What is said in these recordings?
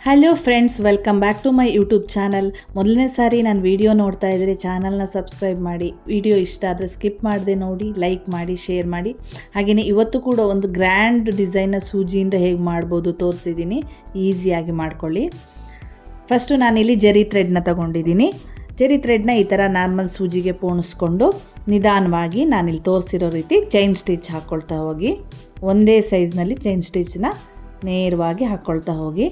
Hello friends, welcome back to my YouTube channel. ಮೊದಲನೇ ಸಾರಿ ನಾನು ವಿಡಿಯೋ ನೋಡ್ತಾ ಇದ್ದರೆ ಚಾನಲ್ನ ಸಬ್ಸ್ಕ್ರೈಬ್ ಮಾಡಿ. ವಿಡಿಯೋ ಇಷ್ಟ ಆದರೆ ಸ್ಕಿಪ್ ಮಾಡದೆ ನೋಡಿ, ಲೈಕ್ ಮಾಡಿ, ಶೇರ್ ಮಾಡಿ. ಹಾಗೆಯೇ ಇವತ್ತು ಕೂಡ ಒಂದು ಗ್ರ್ಯಾಂಡ್ ಡಿಸೈನ್ನ ಸೂಜಿಯಿಂದ ಹೇಗೆ ಮಾಡ್ಬೋದು ತೋರಿಸಿದ್ದೀನಿ. ಈಸಿಯಾಗಿ ಮಾಡ್ಕೊಳ್ಳಿ. ಫಸ್ಟು ನಾನಿಲ್ಲಿ ಜರಿ ಥ್ರೆಡ್ನ ತೊಗೊಂಡಿದ್ದೀನಿ. ಜರಿ ಥ್ರೆಡ್ನ ಈ ಥರ ನಾರ್ಮಲ್ ಸೂಜಿಗೆ ಪೋಣಿಸ್ಕೊಂಡು ನಿಧಾನವಾಗಿ ನಾನಿಲ್ಲಿ ತೋರಿಸಿರೋ ರೀತಿ ಚೈನ್ ಸ್ಟಿಚ್ ಹಾಕ್ಕೊಳ್ತಾ ಹೋಗಿ. ಒಂದೇ ಸೈಜ್ನಲ್ಲಿ ಚೈನ್ ಸ್ಟಿಚ್ನ ನೇರವಾಗಿ ಹಾಕ್ಕೊಳ್ತಾ ಹೋಗಿ.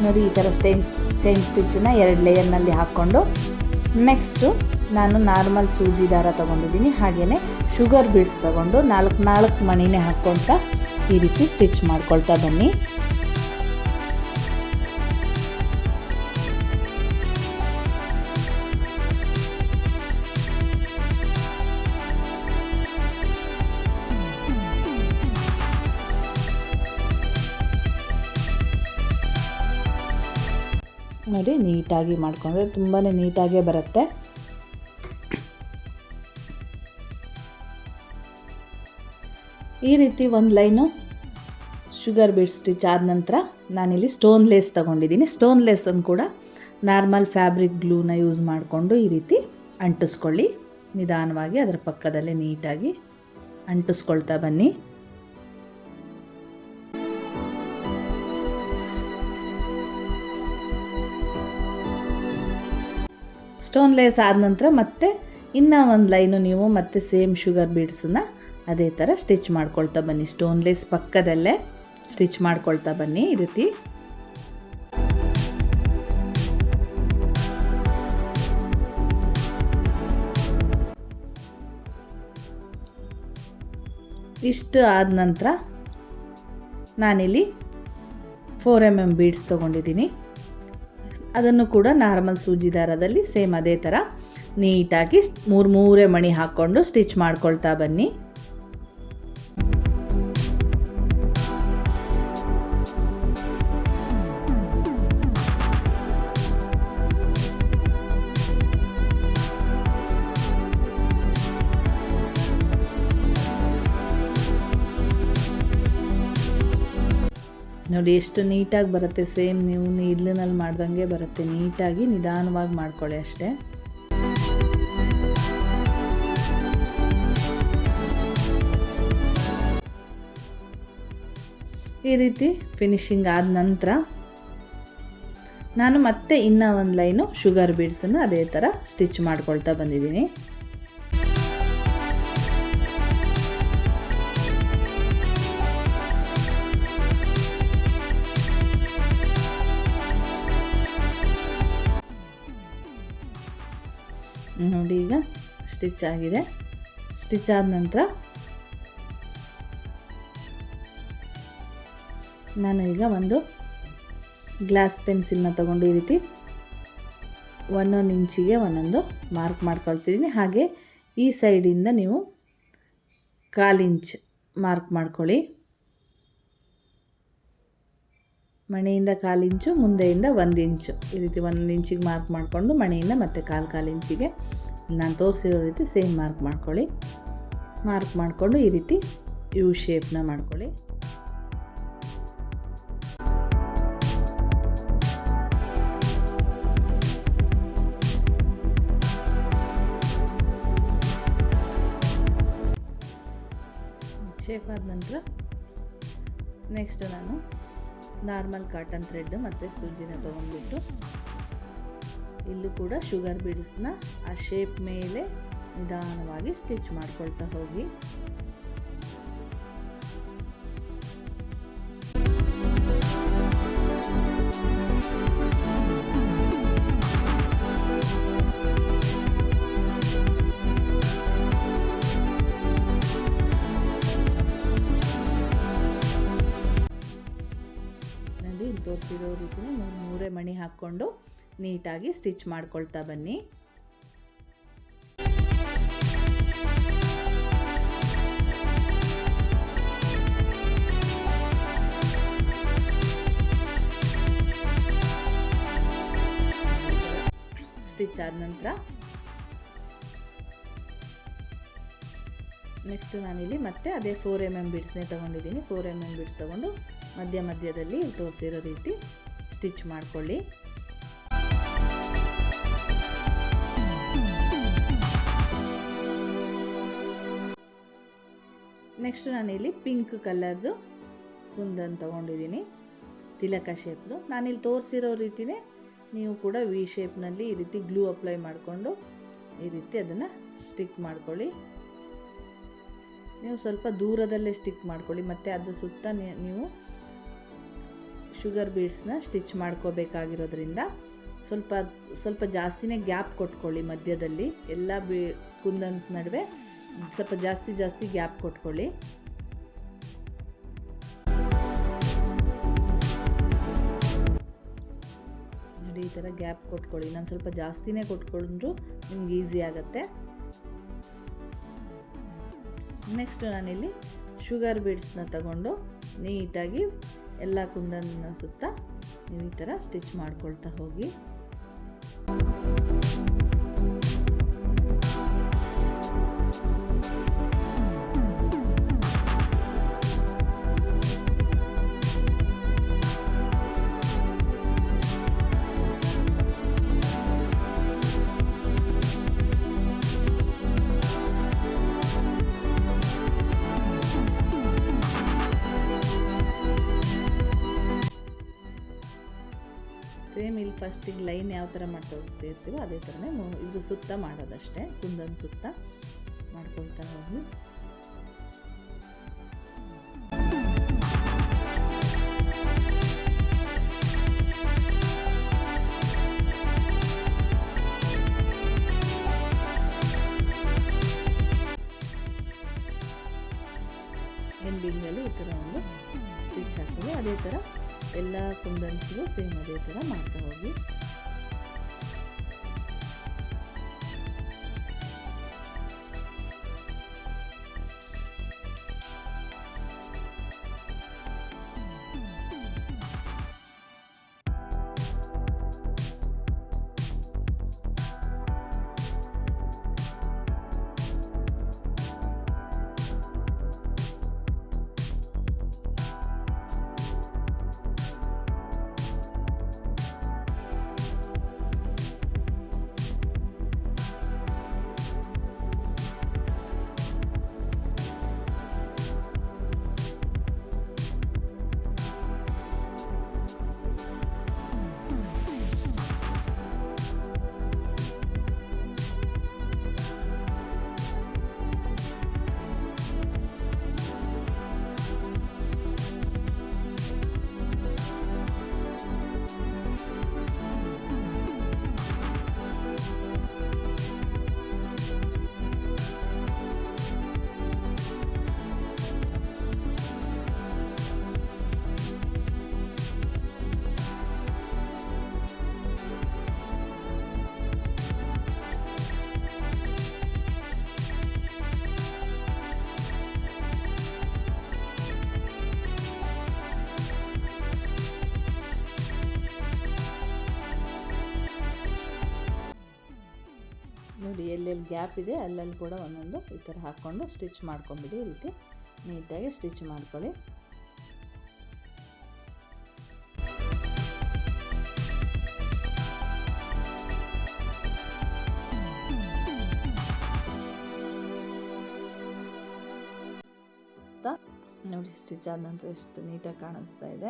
ನೋಡಿ, ಈ ಥರ ಚೈನ್ ಸ್ಟಿಚ್ಚನ್ನ 2 ಲೇಯರ್ನಲ್ಲಿ ಹಾಕ್ಕೊಂಡು ನೆಕ್ಸ್ಟು ನಾನು ನಾರ್ಮಲ್ ಸೂಜಿ ದಾರ ತೊಗೊಂಡಿದ್ದೀನಿ. ಹಾಗೆಯೇ ಶುಗರ್ ಬೀಡ್ಸ್ ತೊಗೊಂಡು 4 ಮಣಿನೇ ಹಾಕ್ಕೊಳ್ತಾ ಈ ರೀತಿ ಸ್ಟಿಚ್ ಮಾಡ್ಕೊಳ್ತಾ ಬನ್ನಿ. ನೋಡಿ, ನೀಟಾಗಿ ಮಾಡ್ಕೊಂಡ್ರೆ ತುಂಬಾ ನೀಟಾಗೇ ಬರುತ್ತೆ. ಈ ರೀತಿ ಒಂದು ಲೈನು ಶುಗರ್ ಬೀಡ್ ಸ್ಟಿಚ್ ಆದ ನಂತರ ನಾನಿಲ್ಲಿ ಸ್ಟೋನ್ ಲೇಸ್ ತೊಗೊಂಡಿದ್ದೀನಿ. ಸ್ಟೋನ್ ಲೇಸನ್ನು ಕೂಡ ನಾರ್ಮಲ್ ಫ್ಯಾಬ್ರಿಕ್ ಗ್ಲೂನ ಯೂಸ್ ಮಾಡಿಕೊಂಡು ಈ ರೀತಿ ಅಂಟಿಸ್ಕೊಳ್ಳಿ. ನಿಧಾನವಾಗಿ ಅದರ ಪಕ್ಕದಲ್ಲೇ ನೀಟಾಗಿ ಅಂಟಿಸ್ಕೊಳ್ತಾ ಬನ್ನಿ. ಸ್ಟೋನ್ ಲೇಸ್ ಆದ ನಂತರ ಮತ್ತೆ ಇನ್ನೂ ಒಂದು ಲೈನು ನೀವು ಮತ್ತೆ ಸೇಮ್ ಶುಗರ್ ಬೀಡ್ಸನ್ನು ಅದೇ ಥರ ಸ್ಟಿಚ್ ಮಾಡ್ಕೊಳ್ತಾ ಬನ್ನಿ. ಸ್ಟೋನ್ ಲೇಸ್ ಪಕ್ಕದಲ್ಲೇ ಸ್ಟಿಚ್ ಮಾಡ್ಕೊಳ್ತಾ ಬನ್ನಿ. ಈ ರೀತಿ ಇಷ್ಟು ಆದ ನಂತರ ನಾನಿಲ್ಲಿ 4mm ಬೀಡ್ಸ್ ತೊಗೊಂಡಿದ್ದೀನಿ. ಅದನ್ನು ಕೂಡ ನಾರ್ಮಲ್ ಸೂಜಿ ದಾರದಲ್ಲಿ ಸೇಮ್ ಅದೇ ಥರ ನೀಟಾಗಿ 3 ಮಣಿ ಹಾಕ್ಕೊಂಡು ಸ್ಟಿಚ್ ಮಾಡ್ಕೊಳ್ತಾ ಬನ್ನಿ. ನೋಡಿ, ಎಷ್ಟು ನೀಟಾಗಿ ಬರುತ್ತೆ. ಸೇಮ್ ನೀವು ನೀಡ್ಲಿನಲ್ಲಿ ಮಾಡ್ದಂಗೆ ಬರುತ್ತೆ. ನೀಟಾಗಿ ನಿಧಾನವಾಗಿ ಮಾಡ್ಕೊಳ್ಳಿ ಅಷ್ಟೇ. ಈ ರೀತಿ ಫಿನಿಶಿಂಗ್ ಆದ ನಂತರ ನಾನು ಮತ್ತೆ ಇನ್ನೂ ಒಂದು ಲೈನು ಶುಗರ್ ಬೀಡ್ಸನ್ನು ಅದೇ ಥರ ಸ್ಟಿಚ್ ಮಾಡ್ಕೊಳ್ತಾ ಬಂದಿದ್ದೀನಿ. ನೋಡಿ, ಈಗ ಸ್ಟಿಚ್ ಆಗಿದೆ. ಸ್ಟಿಚ್ ಆದ ನಂತರ ನಾನು ಈಗ ಒಂದು ಗ್ಲಾಸ್ ಪೆನ್ಸಿಲ್ನ ತಗೊಂಡು ಈ ರೀತಿ 1 ಇಂಚಿಗೆ ಒಂದೊಂದು ಮಾರ್ಕ್ ಮಾಡ್ಕೊಳ್ತಿದ್ದೀನಿ. ಹಾಗೆ ಈ ಸೈಡಿಂದ ನೀವು 1/4 ಇಂಚ್ ಮಾರ್ಕ್ ಮಾಡ್ಕೊಳ್ಳಿ. ಮಣೆಯಿಂದ 1/4 ಇಂಚು, ಮುಂದೆಯಿಂದ 1 ಇಂಚು, ಈ ರೀತಿ 1 ಇಂಚಿಗೆ ಮಾರ್ಕ್ ಮಾಡಿಕೊಂಡು ಮಣೆಯಿಂದ ಮತ್ತೆ 1/4 ಇಂಚಿಗೆ ನಾನು ತೋರಿಸಿರೋ ರೀತಿ ಸೇಮ್ ಮಾರ್ಕ್ ಮಾಡ್ಕೊಳ್ಳಿ. ಮಾರ್ಕ್ ಮಾಡಿಕೊಂಡು ಈ ರೀತಿ ಯು ಶೇಪ್ನ ಮಾಡ್ಕೊಳ್ಳಿ. ಶೇಪ್ ಆದ ನಂತರ ನೆಕ್ಸ್ಟ್ ನಾನು ನಾರ್ಮಲ್ ಕಾಟನ್ ಥ್ರೆಡ್ ಮತ್ತು ಸೂಜಿನ ತೊಗೊಂಡ್ಬಿಟ್ಟು ಇಲ್ಲೂ ಕೂಡ ಶುಗರ್ ಬೀಡ್ಸ್ನ ಆ ಶೇಪ್ ಮೇಲೆ ನಿಧಾನವಾಗಿ ಸ್ಟಿಚ್ ಮಾಡ್ಕೊಳ್ತಾ ಹೋಗಿ. ತೋರಿಸಿರೋ ರೀತಿ 3 ಮಣಿ ಹಾಕ್ಕೊಂಡು ನೀಟಾಗಿ ಸ್ಟಿಚ್ ಮಾಡ್ಕೊಳ್ತಾ ಬನ್ನಿ. ಆದ ನಂತರ ನೆಕ್ಸ್ಟ್ ನಾನಿಲ್ಲಿ ಮತ್ತೆ ಅದೇ 4 mm ಬೀಡ್ಸ್ನೇ ತೊಗೊಂಡಿದ್ದೀನಿ. 4 mm ಬೀಡ್ಸ್ ತೊಗೊಂಡು ಮಧ್ಯದಲ್ಲಿ ತೋರಿಸಿರೋ ರೀತಿ ಸ್ಟಿಚ್ ಮಾಡ್ಕೊಳ್ಳಿ. ನೆಕ್ಸ್ಟ್ ನಾನಿಲ್ಲಿ ಪಿಂಕ್ ಕಲರ್ದು ಕುಂದನ್ ತೊಗೊಂಡಿದ್ದೀನಿ, ತಿಲಕ ಶೇಪ್ದು. ನಾನಿಲ್ಲಿ ತೋರಿಸಿರೋ ರೀತಿಯೇ ನೀವು ಕೂಡ ವಿ ಶೇಪ್ನಲ್ಲಿ ಈ ರೀತಿ ಗ್ಲೂ ಅಪ್ಲೈ ಮಾಡಿಕೊಂಡು ಈ ರೀತಿ ಅದನ್ನು ಸ್ಟಿಕ್ ಮಾಡ್ಕೊಳ್ಳಿ. ನೀವು ಸ್ವಲ್ಪ ದೂರದಲ್ಲೇ ಸ್ಟಿಕ್ ಮಾಡ್ಕೊಳ್ಳಿ, ಮತ್ತು ಅದ್ರ ಸುತ್ತ ನೀವು ಶುಗರ್ ಬೀಡ್ಸ್ನ ಸ್ಟಿಚ್ ಮಾಡ್ಕೋಬೇಕಾಗಿರೋದ್ರಿಂದ ಸ್ವಲ್ಪ ಜಾಸ್ತಿನೇ ಗ್ಯಾಪ್ ಕೊಟ್ಕೊಳ್ಳಿ. ಮಧ್ಯದಲ್ಲಿ ಎಲ್ಲ ಕುಂದನ್ಸ್ ನಡುವೆ ಸ್ವಲ್ಪ ಜಾಸ್ತಿ ಗ್ಯಾಪ್ ಕೊಟ್ಕೊಳ್ಳಿ. ನೋಡಿ, ಈ ಥರ ಗ್ಯಾಪ್ ಕೊಟ್ಕೊಳ್ಳಿ. ನಾನು ಸ್ವಲ್ಪ ಜಾಸ್ತಿನೇ ಕೊಟ್ಕೊಂಡ್ರು ನಿಮ್ಗೆ ಈಸಿ ಆಗುತ್ತೆ. ನೆಕ್ಸ್ಟ್ ನಾನಿಲ್ಲಿ ಶುಗರ್ ಬೀಡ್ಸ್ನ ತಗೊಂಡು ನೀಟಾಗಿ ಎಲ್ಲ ಕುಂದನ್ನ ಸುತ್ತ ನೀವು ಈ ಥರ ಸ್ಟಿಚ್ ಮಾಡ್ಕೊಳ್ತಾ ಹೋಗಿ. ಸೇಮ್ ಇಲ್ಲಿ ಫಸ್ಟಿಗೆ ಲೈನ್ ಯಾವ ಥರ ಮಾಡ್ತಾ ಹೋಗ್ತಿರ್ತೀವೋ ಅದೇ ಥರನೇ ಇದ್ರ ಸುತ್ತ ಮಾಡೋದಷ್ಟೇ. ಕುಂದನ್ ಸುತ್ತ ಮಾಡ್ಕೊಳ್ತಾ ಹೋಗಿ. ಎಂಡಿಂಗಲ್ಲಿ ಈ ಥರ ಒಂದು ಸ್ಟಿಚ್ ಹಾಕ್ತೀವಿ. ಅದೇ ಥರ ಎಲ್ಲ ಕುಂದನ್ಸ್ಗೂ ಸೇಮ್ ಅದೇ ಥರ ಮಾಡ್ತಾ ಹೋಗಿ. ನೋಡಿ, ಎಲ್ಲೆಲ್ಲಿ ಗ್ಯಾಪ್ ಇದೆ ಅಲ್ಲಲ್ಲಿ ಕೂಡ ಒಂದೊಂದು ಈ ಥರ ಹಾಕ್ಕೊಂಡು ಸ್ಟಿಚ್ ಮಾಡ್ಕೊಂಬಿಡಿ. ಈ ರೀತಿ ನೀಟಾಗಿ ಸ್ಟಿಚ್ ಮಾಡ್ಕೊಳ್ಳಿ. ನೋಡಿ, ಸ್ಟಿಚ್ ಆದ ನಂತರ ಎಷ್ಟು ನೀಟಾಗಿ ಕಾಣಿಸ್ತಾ ಇದೆ.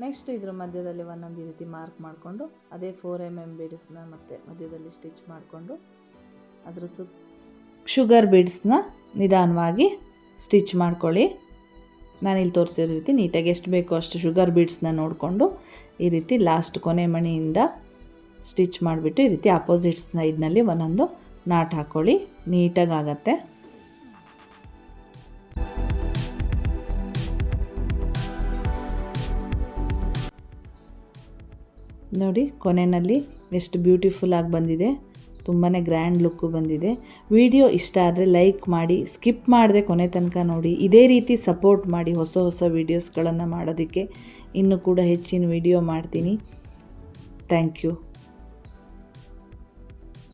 ನೆಕ್ಸ್ಟ್ ಇದ್ರ ಮಧ್ಯದಲ್ಲಿ ಒಂದೊಂದು ಈ ರೀತಿ ಮಾರ್ಕ್ ಮಾಡಿಕೊಂಡು ಅದೇ 4 mm ಬೀಡ್ಸ್ನ ಮತ್ತೆ ಮಧ್ಯದಲ್ಲಿ ಸ್ಟಿಚ್ ಮಾಡಿಕೊಂಡು ಅದ್ರ ಶುಗರ್ ಬೀಡ್ಸ್ನ ನಿಧಾನವಾಗಿ ಸ್ಟಿಚ್ ಮಾಡ್ಕೊಳ್ಳಿ. ನಾನಿಲ್ಲಿ ತೋರಿಸಿರೋ ರೀತಿ ನೀಟಾಗಿ ಎಷ್ಟು ಬೇಕೋ ಅಷ್ಟು ಶುಗರ್ ಬೀಡ್ಸ್ನ ನೋಡಿಕೊಂಡು ಈ ರೀತಿ ಲಾಸ್ಟ್ ಕೊನೆ ಮಣಿಯಿಂದ ಸ್ಟಿಚ್ ಮಾಡಿಬಿಟ್ಟು ಈ ರೀತಿ ಅಪೋಸಿಟ್ ಸೈಡ್ನಲ್ಲಿ ಒಂದೊಂದು ನಾಟ್ ಹಾಕ್ಕೊಳ್ಳಿ. ನೀಟಾಗಿ ಆಗತ್ತೆ. ನೋಡಿ, ಕೊನೆಯಲ್ಲಿ ಎಷ್ಟು ಬ್ಯೂಟಿಫುಲ್ ಆಗಿ ಬಂದಿದೆ. ತುಂಬಾ ಗ್ರ್ಯಾಂಡ್ ಲುಕ್ಕು ಬಂದಿದೆ. ವಿಡಿಯೋ ಇಷ್ಟ ಆದರೆ ಲೈಕ್ ಮಾಡಿ, ಸ್ಕಿಪ್ ಮಾಡದೆ ಕೊನೆ ತನಕ ನೋಡಿ. ಇದೇ ರೀತಿ ಸಪೋರ್ಟ್ ಮಾಡಿ ಹೊಸ ವೀಡಿಯೋಸ್ಗಳನ್ನು ಮಾಡೋದಕ್ಕೆ. ಇನ್ನೂ ಕೂಡ ಹೆಚ್ಚಿನ ವಿಡಿಯೋ ಮಾಡ್ತೀನಿ. Thank you.